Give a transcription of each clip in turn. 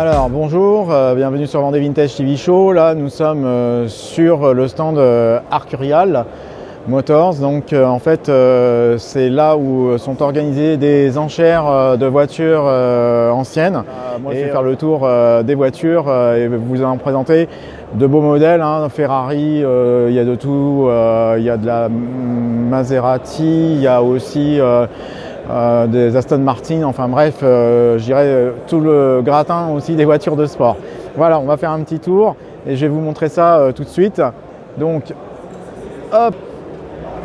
Alors bonjour, bienvenue sur Vendée Vintage TV Show. Là nous sommes sur le stand Arcurial Motors. Donc en fait c'est là où sont organisées des enchères de voitures anciennes. Moi je vais faire le tour des voitures et vous en présenter de beaux modèles, hein. Ferrari, il y a de tout, il y a de la Maserati, il y a aussi des Aston Martin, enfin bref, je dirais tout le gratin aussi des voitures de sport. Voilà, on va faire un petit tour et je vais vous montrer ça tout de suite. Donc, hop,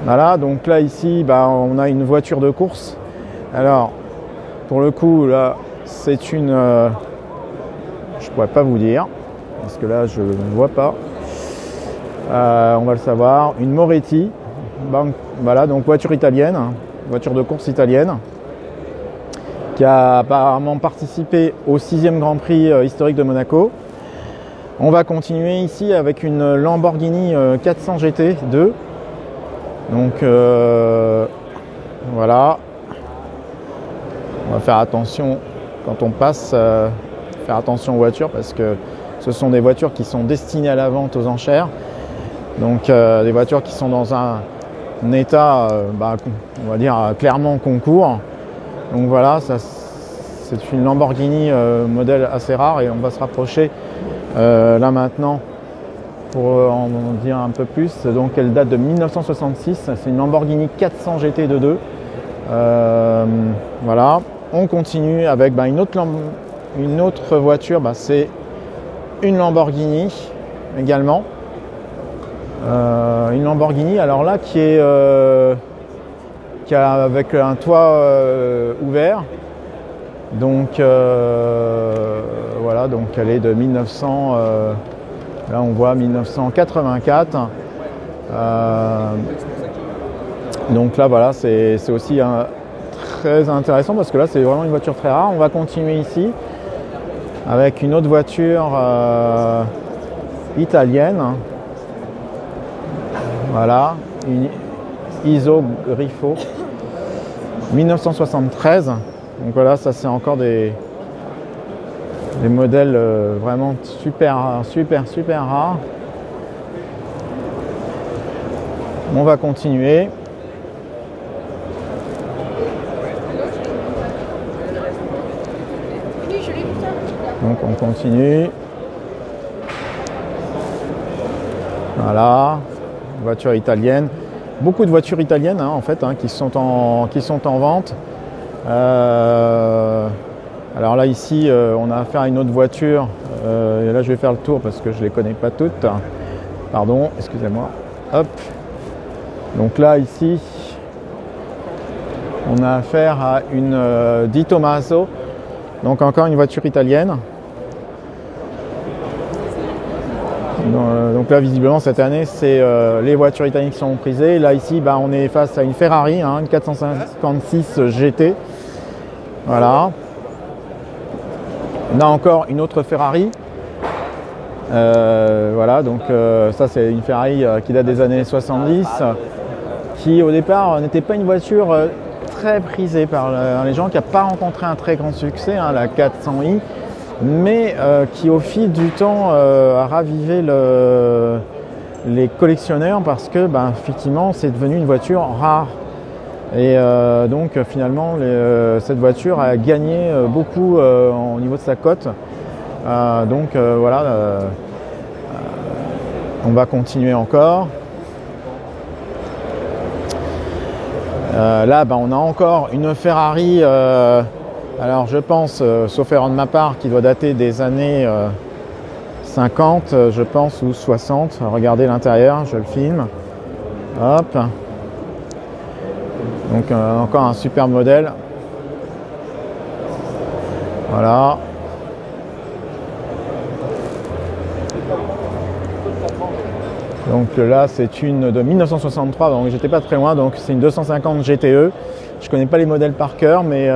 voilà, donc là ici, on a une voiture de course. Alors, pour le coup, là, c'est une, je pourrais pas vous dire, parce que là, je ne vois pas. On va le savoir, une Moretti, voilà, donc voiture italienne. Voiture de course italienne qui a apparemment participé au 6e Grand Prix historique de Monaco. On va continuer ici avec une Lamborghini 400 GT2. Donc voilà, on va faire attention quand on passe, faire attention aux voitures parce que ce sont des voitures qui sont destinées à la vente aux enchères. Donc des voitures qui sont dans un état, on va dire clairement concours. Donc voilà, c'est une Lamborghini modèle assez rare et on va se rapprocher là maintenant pour en dire un peu plus. Donc elle date de 1966, c'est une Lamborghini 400 GT2. Voilà, on continue avec une autre voiture, c'est une Lamborghini également. Une Lamborghini, alors là qui est avec un toit ouvert. Donc voilà, donc elle est de 1900. Là on voit 1984. Donc là voilà, c'est aussi très intéressant parce que là c'est vraiment une voiture très rare. On va continuer ici avec une autre voiture italienne. Voilà, une Iso Grifo 1973. Donc voilà, ça c'est encore des modèles vraiment super rares. On va continuer. Donc on continue. Voilà. Voiture italienne, beaucoup de voitures italiennes en fait qui sont en vente. Alors là ici on a affaire à une autre voiture et là je vais faire le tour parce que je les connais pas toutes. Pardon, excusez-moi. Hop. Donc là ici on a affaire à une Di Tommaso, donc encore une voiture italienne. Donc là visiblement cette année c'est les voitures italiennes qui sont prisées. Là ici on est face à une Ferrari, une 456 GT. Voilà. On a encore une autre Ferrari. Voilà, donc ça c'est une Ferrari qui date des années 70, qui au départ n'était pas une voiture très prisée par les gens, qui n'a pas rencontré un très grand succès, la 400i. Mais qui au fil du temps a ravivé les collectionneurs parce que effectivement c'est devenu une voiture rare et donc finalement cette voiture a gagné beaucoup au niveau de sa cote. Donc voilà, on va continuer encore. Là on a encore une Ferrari. Alors je pense, sauf erreur de ma part, qui doit dater des années 50, je pense, ou 60. Regardez l'intérieur, je le filme. Hop. Donc encore un super modèle. Voilà. Donc là c'est une de 1963, donc j'étais pas très loin, donc c'est une 250 GTE. Je connais pas les modèles par cœur, mais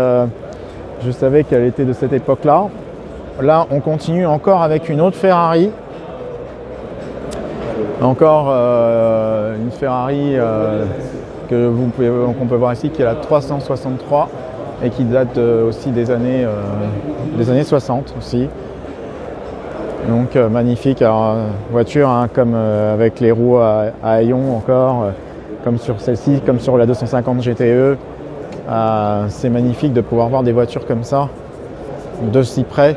je savais qu'elle était de cette époque-là. Là, on continue encore avec une autre Ferrari. Encore une Ferrari qu'on peut voir ici, qui est la 363 et qui date aussi des années 60 aussi. Donc magnifique, alors, voiture hein, comme avec les roues à haillons encore, comme sur celle-ci, comme sur la 250 GTE. C'est magnifique de pouvoir voir des voitures comme ça, de si près.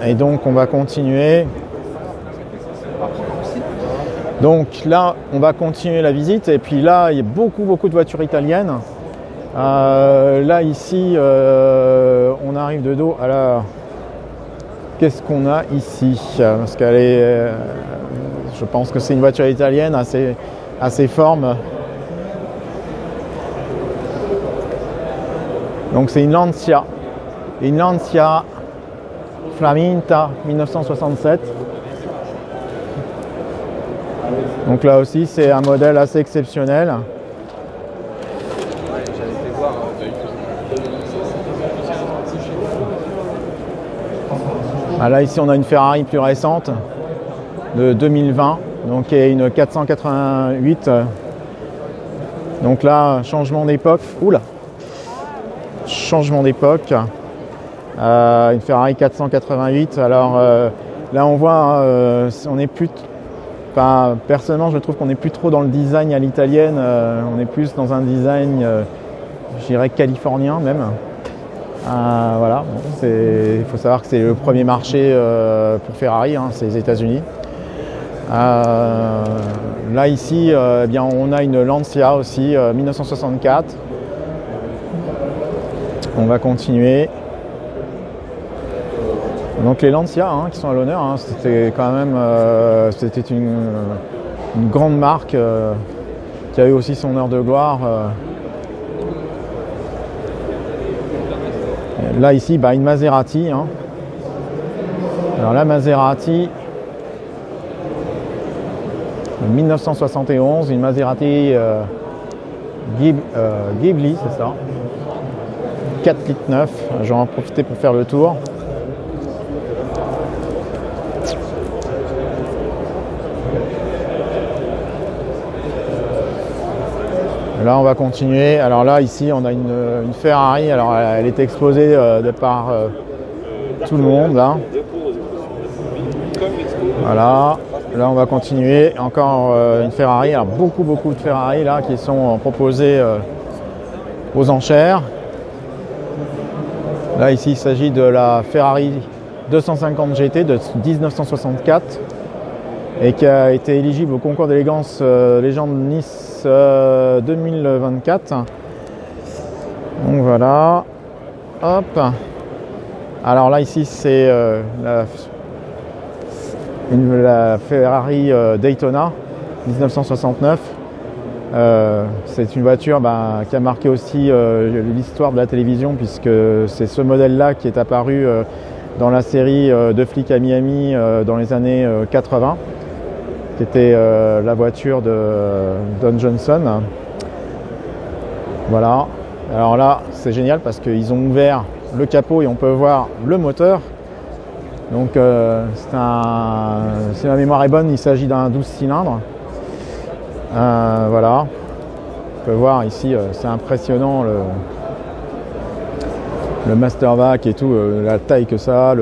Et donc on va continuer. Donc là, on va continuer la visite. Et puis là, il y a beaucoup de voitures italiennes. Là, ici, on arrive de dos. Alors, qu'est-ce qu'on a ici? Parce qu'elle est, je pense que c'est une voiture italienne assez forme. Donc c'est une Lancia Flaminta 1967. Donc là aussi c'est un modèle assez exceptionnel. Là ici on a une Ferrari plus récente de 2020, donc qui est une 488. Donc là changement d'époque. Oula. Changement d'époque, une Ferrari 488. Alors là on voit, on est plus, personnellement je trouve qu'on n'est plus trop dans le design à l'italienne, on est plus dans un design, je dirais californien même. Voilà, bon, il faut savoir que c'est le premier marché pour Ferrari, hein, c'est les États-Unis. Là ici, eh bien, on a une Lancia aussi, 1964. On va continuer. Donc les Lancia hein, qui sont à l'honneur, hein, c'était quand même c'était une grande marque qui a eu aussi son heure de gloire. Là ici, une Maserati. Hein. Alors la Maserati 1971, une Maserati Ghibli, c'est ça. 4,9 litres, j'en ai profité pour faire le tour. Là on va continuer. Alors là ici on a une Ferrari, alors elle est exposée de par tout le monde là. Voilà, là on va continuer. Encore une Ferrari, alors beaucoup de Ferrari là qui sont proposées aux enchères. Là ici il s'agit de la Ferrari 250 GT de 1964 et qui a été éligible au concours d'élégance Légende Nice 2024. Donc voilà, hop. Alors là ici c'est la Ferrari Daytona 1969. C'est une voiture qui a marqué aussi l'histoire de la télévision, puisque c'est ce modèle-là qui est apparu dans la série Deux flics à Miami dans les années 80, qui était la voiture de Don Johnson. Voilà. Alors là, c'est génial parce qu'ils ont ouvert le capot et on peut voir le moteur. Donc si ma mémoire est bonne, il s'agit d'un 12 cylindres. Voilà, on peut voir ici, c'est impressionnant le Mastervac et tout, la taille que ça a,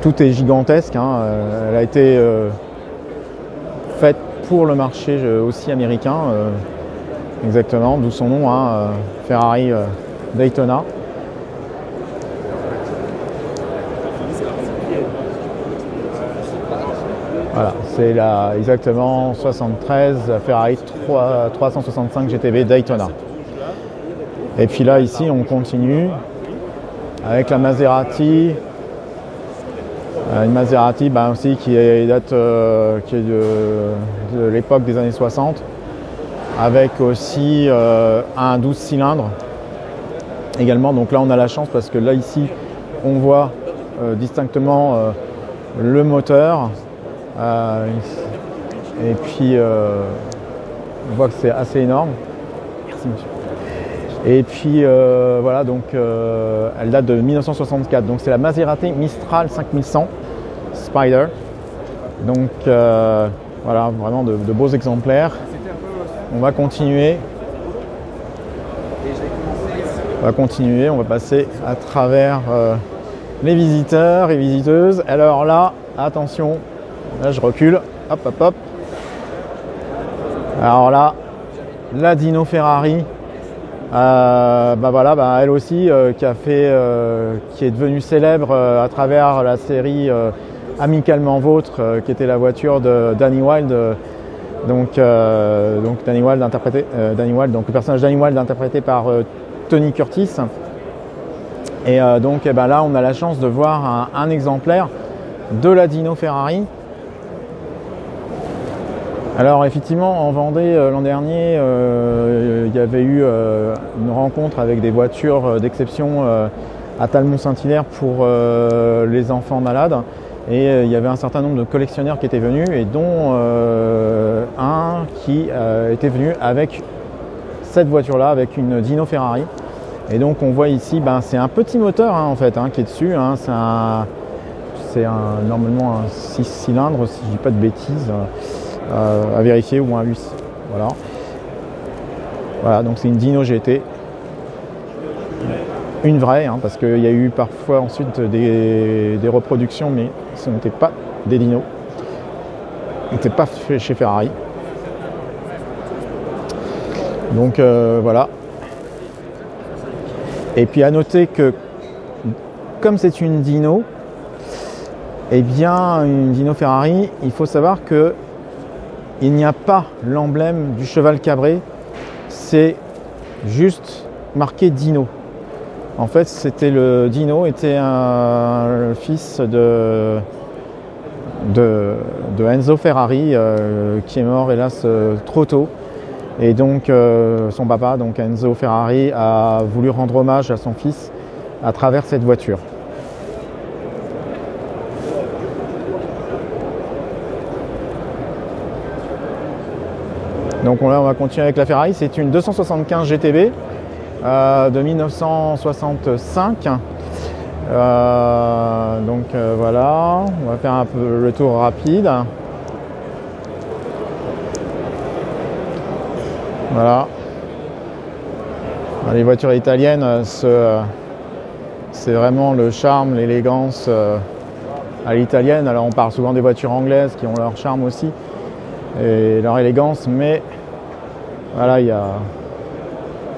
tout est gigantesque. Hein. Elle a été faite pour le marché aussi américain, exactement, d'où son nom, hein, Ferrari Daytona. Voilà, c'est exactement 73 Ferrari 365 GTB Daytona. Et puis là, ici, on continue avec la Maserati. Une Maserati aussi qui date qui est de l'époque des années 60, avec aussi un 12 cylindres également. Donc là, on a la chance parce que là, ici, on voit distinctement le moteur. Et puis on voit que c'est assez énorme. Merci monsieur. Et puis voilà, donc elle date de 1964, donc c'est la Maserati Mistral 5100 Spider. Donc voilà, vraiment de beaux exemplaires. On va continuer. On va continuer, on va passer à travers les visiteurs et visiteuses. Alors là, attention, là je recule, hop hop hop. Alors là, la Dino Ferrari, elle aussi qui est devenue célèbre à travers la série Amicalement Vôtre, qui était la voiture de Danny Wilde. Donc Danny Wilde donc le personnage Danny Wilde interprété par Tony Curtis. Et là on a la chance de voir un exemplaire de la Dino Ferrari. Alors effectivement en Vendée l'an dernier il y avait eu une rencontre avec des voitures d'exception à Talmont-Saint-Hilaire pour les enfants malades. Et il y avait un certain nombre de collectionneurs qui étaient venus et dont un qui était venu avec cette voiture-là, avec une Dino Ferrari. Et donc on voit ici, c'est un petit moteur en fait qui est dessus. C'est normalement un 6 cylindres si je ne dis pas de bêtises, à vérifier, ou un 8. Voilà, donc c'est une Dino GT. Une vraie, parce qu'il y a eu parfois ensuite des reproductions, mais ce n'était pas des dinos. Ce n'était pas fait chez Ferrari. Donc voilà. Et puis à noter que comme c'est une Dino, une Dino Ferrari, il faut savoir que il n'y a pas l'emblème du cheval cabré, c'est juste marqué Dino. En fait, le Dino était le fils de Enzo Ferrari qui est mort hélas trop tôt. Et donc son papa, donc Enzo Ferrari, a voulu rendre hommage à son fils à travers cette voiture. Donc là, on va continuer avec la Ferrari. C'est une 275 GTB de 1965. Voilà, on va faire un peu le tour rapide. Voilà. Les voitures italiennes, c'est vraiment le charme, l'élégance à l'italienne. Alors on parle souvent des voitures anglaises qui ont leur charme aussi et leur élégance, mais voilà, il y a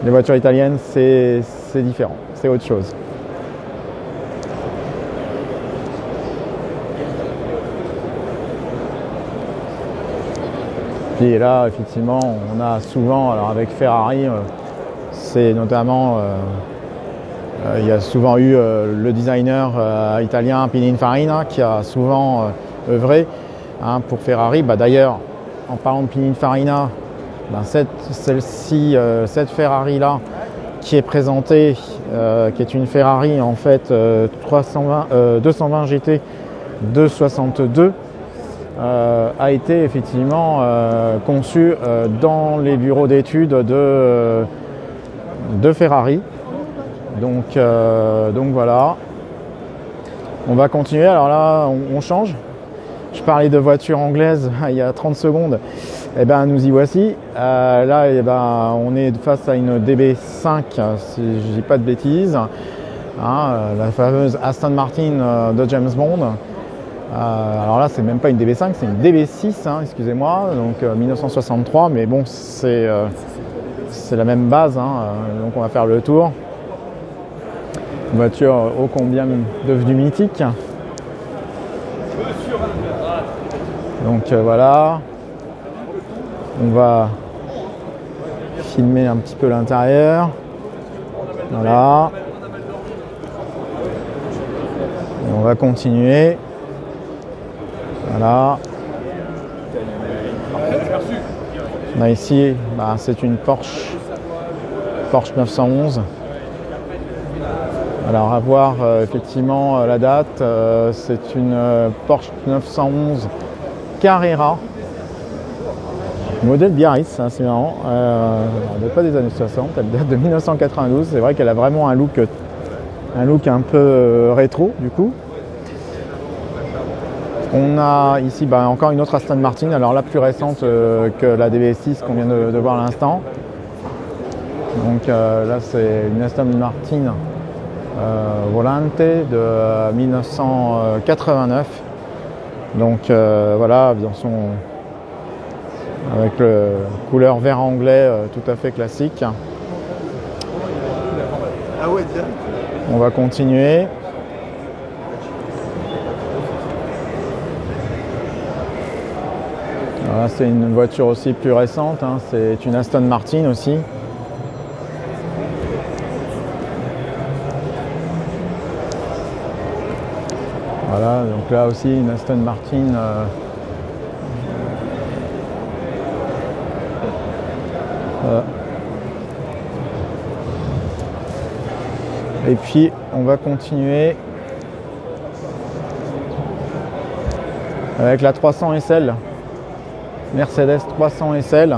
les voitures italiennes, c'est différent, c'est autre chose. Puis là, effectivement, on a souvent, alors avec Ferrari, c'est notamment, il y a souvent eu le designer italien Pininfarina qui a souvent œuvré pour Ferrari. D'ailleurs, en parlant de Pininfarina, cette Ferrari-là qui est présentée, qui est une Ferrari en fait 220 GT 262, a été effectivement conçue dans les bureaux d'études de Ferrari. Donc voilà. On va continuer. Alors là, on change. Je parlais de voitures anglaises il y a 30 secondes. Nous y voici. Là, on est face à une DB5, si je ne dis pas de bêtises. La fameuse Aston Martin de James Bond. Alors là, c'est même pas une DB5, c'est une DB6, excusez-moi, donc 1963, mais bon, c'est la même base, donc on va faire le tour. Une voiture ô combien devenue mythique. Donc voilà, on va filmer un petit peu l'intérieur. Voilà. Et on va continuer. Voilà. On a ici, c'est une Porsche 911. Alors à voir effectivement la date, c'est une Porsche 911 Carrera, modèle Biarritz, c'est marrant, elle date pas des années 60, elle date de 1992, c'est vrai qu'elle a vraiment un look un peu rétro du coup. On a ici encore une autre Aston Martin, alors là plus récente que la DB6 qu'on vient de voir à l'instant. Donc là c'est une Aston Martin Volante de 1989. Donc voilà, avec le couleur vert anglais tout à fait classique. On va continuer. Voilà, c'est une voiture aussi plus récente, hein. C'est une Aston Martin aussi. Voilà, donc là aussi une Aston Martin et puis on va continuer avec la 300 SL, Mercedes 300 SL.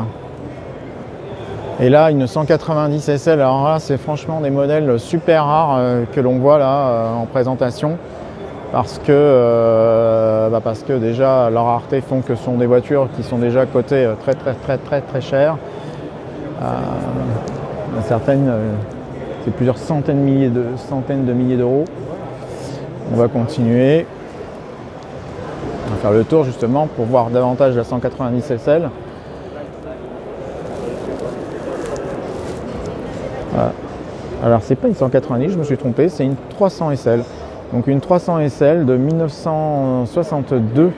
Et là une 190 SL. Alors là c'est franchement des modèles super rares que l'on voit là en présentation. Parce que déjà leur rareté font que ce sont des voitures qui sont déjà cotées très chères. Certaines c'est plusieurs centaines de milliers d'euros. On va continuer. On va faire le tour justement pour voir davantage la 190 SL. Voilà. Alors c'est pas une 190, je me suis trompé, c'est une 300 SL. Donc une 300 SL de 1962.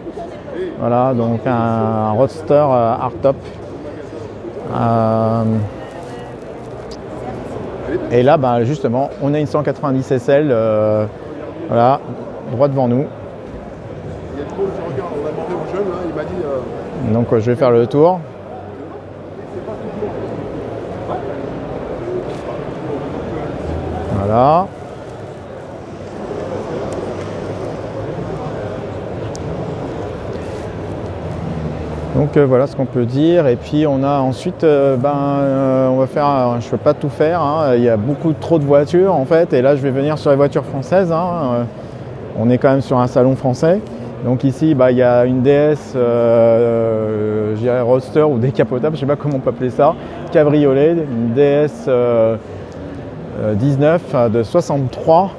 Voilà, donc un roadster hardtop. Et là, justement, on a une 190 SL, voilà, droit devant nous. Donc je vais faire le tour. Voilà. Donc voilà ce qu'on peut dire. Et puis on a ensuite, on va faire, je ne peux pas tout faire, hein. Il y a trop de voitures en fait. Et là je vais venir sur les voitures françaises, hein. On est quand même sur un salon français. Donc ici il y a une DS, je dirais roadster ou décapotable, je ne sais pas comment on peut appeler ça, cabriolet, une DS 19 de 63.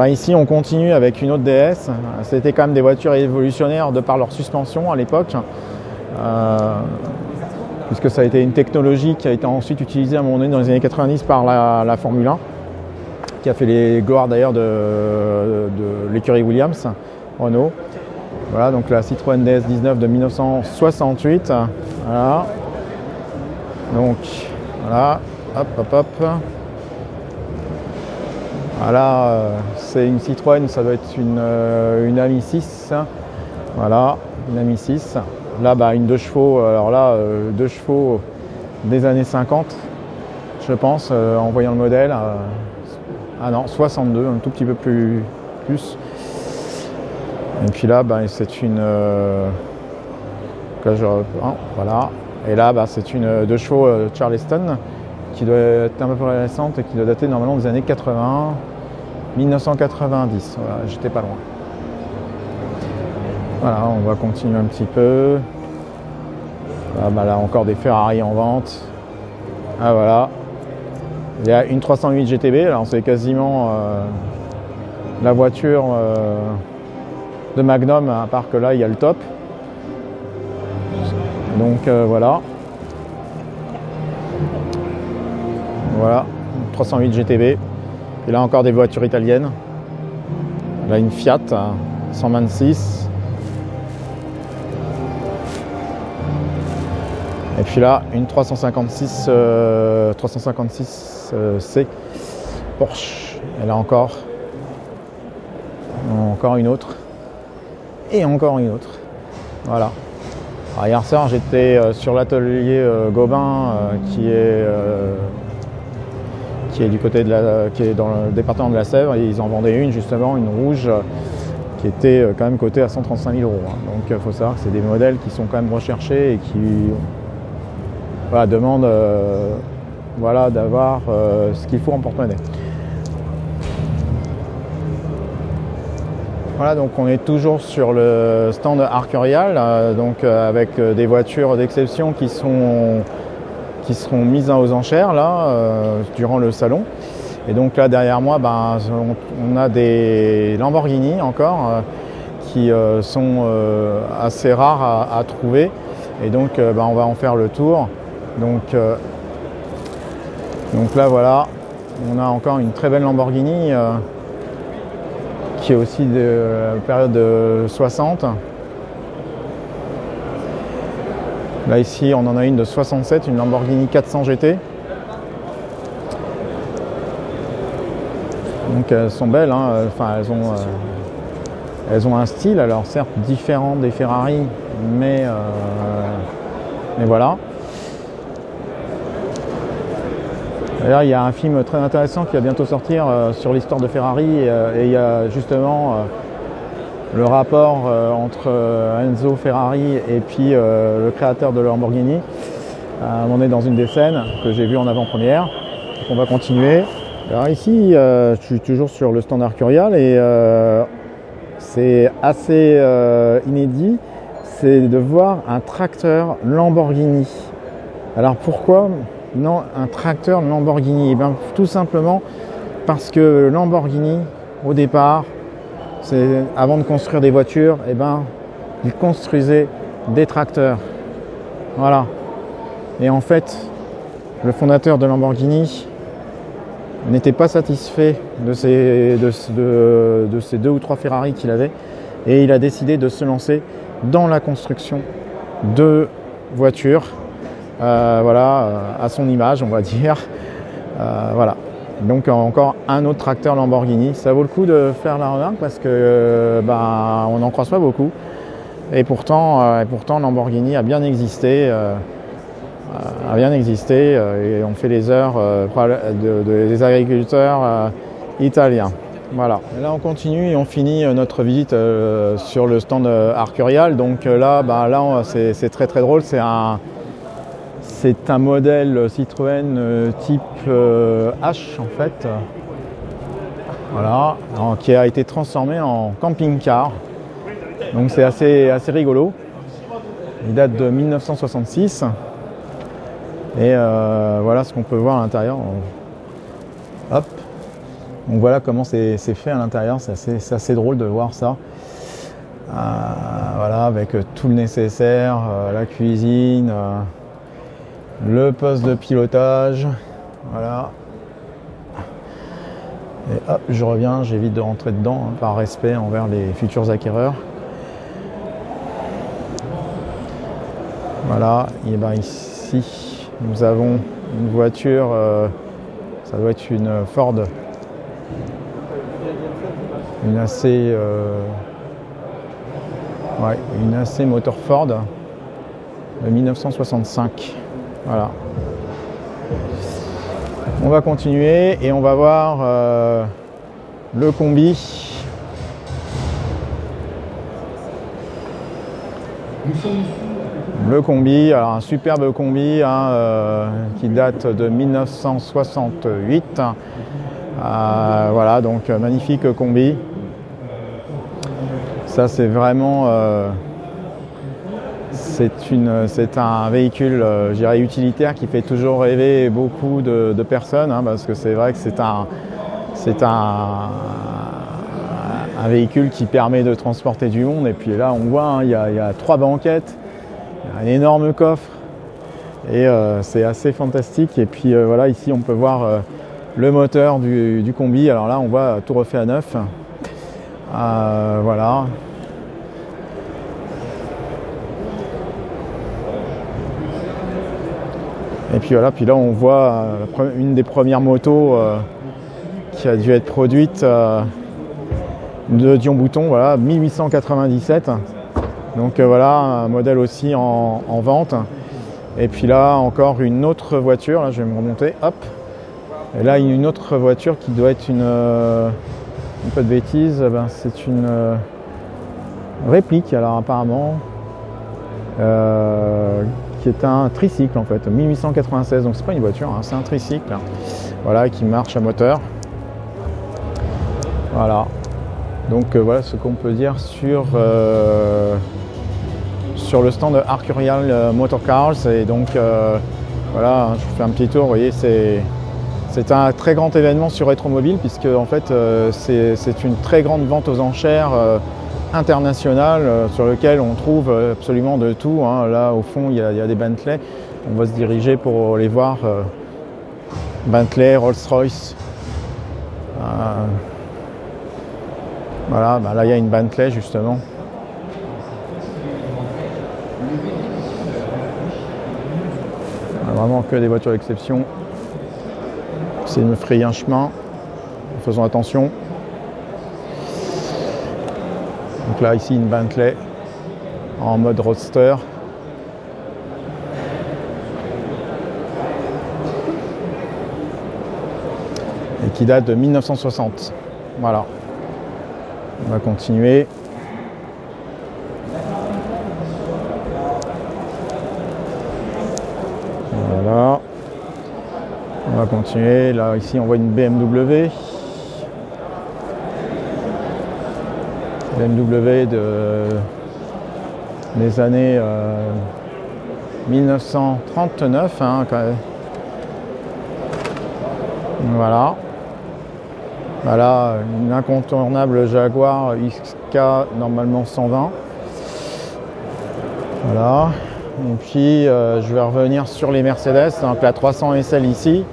Ici on continue avec une autre DS. C'était quand même des voitures révolutionnaires de par leur suspension à l'époque. Puisque ça a été une technologie qui a été ensuite utilisée à un moment donné dans les années 90 par la Formule 1, qui a fait les gloires d'ailleurs de l'écurie Williams, Renault. Voilà, donc la Citroën DS19 de 1968. Voilà. Donc, voilà, hop. Voilà, c'est une Citroën, ça doit être une AMI 6. Voilà, une AMI 6. Là, une 2 chevaux, alors là, 2 chevaux des années 50, je pense, en voyant le modèle. Ah non, 62, un tout petit peu plus. Et puis là, c'est une... voilà. Et là, c'est une 2 chevaux Charleston, qui doit être un peu plus récente et qui doit dater normalement des années 80, 1990. Voilà, j'étais pas loin. Voilà, on va continuer un petit peu. Là, encore des Ferrari en vente. Ah voilà. Il y a une 308 GTB, alors c'est quasiment la voiture de Magnum, à part que là il y a le top. Donc voilà. Voilà, 308 GTB. Et là encore des voitures italiennes. Là une Fiat 126. Et puis là, une 356 C Porsche. Et là encore une autre. Et encore une autre. Voilà. Alors, hier soir, j'étais sur l'atelier Gobin, qui est du côté qui est dans le département de la Sèvre. Et ils en vendaient une justement, une rouge, qui était quand même cotée à 135 000 €. Donc il faut savoir que c'est des modèles qui sont quand même recherchés et qui demandent d'avoir ce qu'il faut en porte-monnaie. Voilà, donc on est toujours sur le stand Arcurial, avec des voitures d'exception qui qui seront mises aux enchères là durant le salon. Et donc là derrière moi, on a des Lamborghini encore qui sont assez rares à trouver. Et donc on va en faire le tour. Donc là voilà, on a encore une très belle Lamborghini qui est aussi de la période de 60. Là ici on en a une de 67, une Lamborghini 400 GT. Donc elles sont belles, hein. Enfin, elles ont un style, alors certes différent des Ferrari, mais voilà. D'ailleurs, il y a un film très intéressant qui va bientôt sortir sur l'histoire de Ferrari et il y a justement le rapport entre Enzo Ferrari et puis le créateur de Lamborghini. On est dans une des scènes que j'ai vues en avant-première. Donc on va continuer. Alors ici, je suis toujours sur le stand Arcurial et c'est assez inédit, c'est de voir un tracteur Lamborghini. Alors pourquoi non un tracteur Lamborghini? bien, tout simplement parce que Lamborghini, au départ, avant de construire des voitures, ils construisaient des tracteurs. Voilà. Et en fait, le fondateur de Lamborghini n'était pas satisfait de ces 2 ou 3 Ferrari qu'il avait et il a décidé de se lancer dans la construction de voitures, à son image, on va dire. Voilà. Donc encore un autre tracteur Lamborghini. Ça vaut le coup de faire la remarque parce que on n'en croise pas beaucoup. Et pourtant Lamborghini a bien existé. Et on fait les heures des agriculteurs italiens. Voilà. Et là on continue et on finit notre visite sur le stand Arcurial. Donc là c'est très très drôle. C'est un modèle Citroën type H en fait. Voilà. Alors, qui a été transformé en camping-car. Donc c'est assez rigolo. Il date de 1966. Et voilà ce qu'on peut voir à l'intérieur. Hop. Donc voilà comment c'est fait à l'intérieur. C'est assez drôle de voir ça. Voilà, avec tout le nécessaire, la cuisine, le poste de pilotage. Voilà. Et hop, je reviens, j'évite de rentrer dedans par respect envers les futurs acquéreurs. Voilà, et ici nous avons une voiture, ça doit être une Ford, une AC moteur Ford de 1965. Voilà. On va continuer et on va voir le combi. Le combi, alors un superbe combi qui date de 1968. Voilà, donc magnifique combi. Ça c'est vraiment c'est un véhicule, je dirais, utilitaire qui fait toujours rêver beaucoup de personnes, parce que c'est vrai que c'est un véhicule qui permet de transporter du monde. Et puis là on voit, il y a 3 banquettes, un énorme coffre et c'est assez fantastique. Et puis voilà, ici on peut voir le moteur du combi. Alors là on voit tout refait à neuf. Voilà. Et puis voilà, puis là on voit une des premières motos qui a dû être produite de Dion Bouton, voilà, 1897. Donc voilà, un modèle aussi en vente. Et puis là encore une autre voiture, là je vais me remonter, hop. Et là une autre voiture qui doit être pas de bêtises, c'est une réplique alors apparemment. Qui est un tricycle en fait, 1896, donc c'est pas une voiture, c'est un tricycle, voilà, qui marche à moteur. Voilà, donc voilà ce qu'on peut dire sur le stand Arcurial Motor Cars. Et donc Voilà, je vous fais un petit tour. Vous voyez, c'est un très grand événement sur Rétromobile puisque en fait c'est une très grande vente aux enchères internationale sur lequel on trouve absolument de tout. Hein. Là au fond il y a des Bentley. On va se diriger pour les voir. Bentley, Rolls-Royce. Voilà, là il y a une Bentley justement. Vraiment que des voitures d'exception. C'est de me frayer un chemin. Faisons attention. Donc là ici une Bentley en mode roadster. Et qui date de 1960. Voilà. On va continuer. Voilà. On va continuer. Là, ici, on voit une BMW. BMW des années 1939. Hein, quand même. Voilà. Voilà, une incontournable Jaguar XK, normalement 120. Voilà. Et puis je vais revenir sur les Mercedes, donc la 300 SL ici,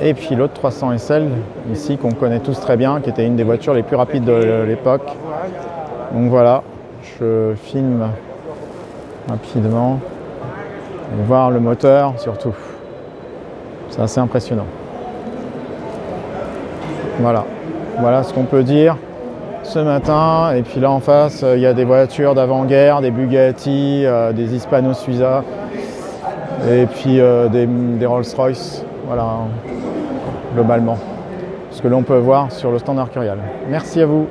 et puis l'autre 300 SL ici qu'on connaît tous très bien, qui était une des voitures les plus rapides de l'époque. Donc voilà, je filme rapidement pour voir le moteur surtout. C'est assez impressionnant. Voilà ce qu'on peut dire ce matin. Et puis là en face, il y a des voitures d'avant-guerre, des Bugatti, des Hispano Suiza, et puis des Rolls-Royce. Voilà, globalement. Ce que l'on peut voir sur le stand Arcurial. Merci à vous.